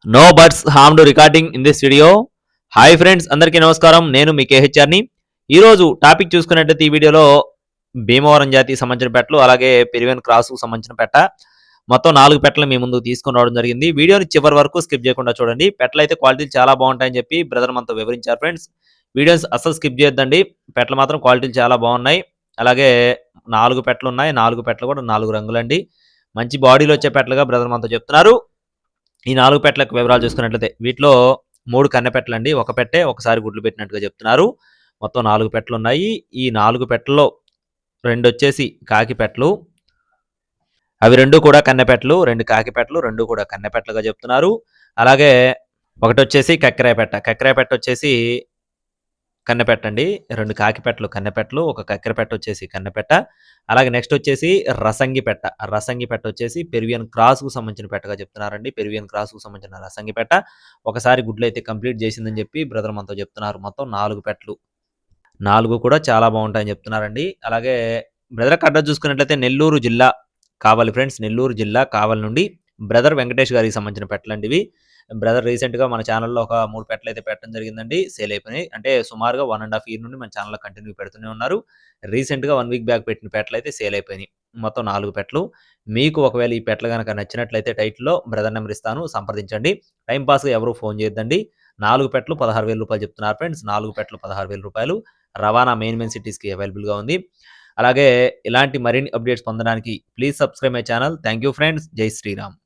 No butts harmed recording in this video. Hi friends, అందరికీ నమస్కారం. నేను మీ కేహెచ్ఆర్ని. ఈరోజు టాపిక్ చూసుకున్నట్టయితే ఈ వీడియోలో భీమవరం జాతికి సంబంధించిన పెట్టలు, అలాగే పెరివియన్ క్రాస్కు సంబంధించిన పెట్ట, మొత్తం 4 పెట్టలు మీ ముందుకు తీసుకొని రావడం జరిగింది. వీడియోని చివరి వరకు స్కిప్ చేయకుండా చూడండి. పెట్టలు అయితే క్వాలిటీలు చాలా బాగుంటాయని చెప్పి బ్రదర్ మనతో వివరించారు ఫ్రెండ్స్. వీడియోస్ అస్సలు స్కిప్ చేయొద్దండి. పెట్టలు మాత్రం క్వాలిటీలు చాలా బాగున్నాయి. అలాగే 4 పెట్టలు ఉన్నాయి. 4 పెట్టలు కూడా 4 రంగులండి. మంచి బాడీలో వచ్చే పెట్టలుగా బ్రదర్ మనతో చెప్తున్నారు. ఈ 4 పెట్టలకు వివరాలు చూసుకున్నట్లయితే వీటిలో 3 కన్నెపెట్టలండి. ఒక పెట్టే ఒకసారి గుడ్లు పెట్టినట్టుగా చెప్తున్నారు. మొత్తం 4 పెట్టలున్నాయి. ఈ 4 పెట్టల్లో 2 వచ్చేసి కాకి పెట్టలు. అవి 2 కూడా కన్నెపెట్టలు. 2 కాకి పెట్టలు, 2 కూడా కన్నెపెట్టలుగా చెప్తున్నారు. అలాగే ఒకటొచ్చేసి కక్కెరాయ పెట్ట. కక్కెరాయ పెట్ట వచ్చేసి కన్నెపెట్టండి. 2 కాకి పెట్టలు కన్నెపెట్టలు, ఒక కక్కెర పెట్ట వచ్చేసి కన్నెపెట్ట. అలాగే నెక్స్ట్ వచ్చేసి రసంగి పెట్ట. రసంగి పెట్ట వచ్చేసి పెరువియన్ క్రాస్‌కు సంబంధించిన పెట్టగా చెప్తున్నారండి. పెరువియన్ క్రాస్‌కు సంబంధించిన రసంగి పెట్ట. ఒకసారి గుడ్లైతే కంప్లీట్ చేసిందని చెప్పి బ్రదర్ మనతో చెప్తున్నారు. మొత్తం 4 పెట్టలు. 4 కూడా చాలా బాగుంటాయని చెప్తున్నారండి. అలాగే బ్రదర్ అడ్రస్ చూసుకున్నట్లయితే నెల్లూరు జిల్లా కావలి ఫ్రెండ్స్. నెల్లూరు జిల్లా కావలి నుండి బ్రదర్ వెంకటేష్ గారికి సంబంధించిన పెట్టలండి ఇవి. బ్రదర్ రీసెంట్‌గా మన ఛానెల్‌లో ఒక 3 పెట్టలైతే పెట్టడం జరిగిందండి. సేల్ అయిపోయినాయి. అంటే సుమారుగా 1 ½ ఇయర్ నుండి మన ఛానెల్‌లో కంటిన్యూ పెడుతూనే ఉన్నారు. రీసెంట్‌గా 1 వీక్ బ్యాక్ పెట్టిన పెట్టలైతే సేల్ అయిపోయినాయి. మొత్తం 4 పెట్టలు. మీకు ఒకవేళ ఈ పెట్టలు గనక నచ్చినట్లయితే టైటిల్‌లో బ్రదర్ నెంబర్ ఇస్తాను, సంప్రదించండి. టైమ్ పాస్‌గా ఎవరు ఫోన్ చేయొద్దండి. 4 పెట్టలు రూ. 16,000 చెప్తున్నారు ఫ్రెండ్స్. 4 పెట్టలు రూ. 16,000. రవాణా మెయిన్ సిటీస్‌కి అవైలబుల్‌గా ఉంది. అలాగే ఇలాంటి మరిన్ని అప్డేట్స్ పొందడానికి please subscribe my channel. Thank you friends. జై శ్రీరామ్.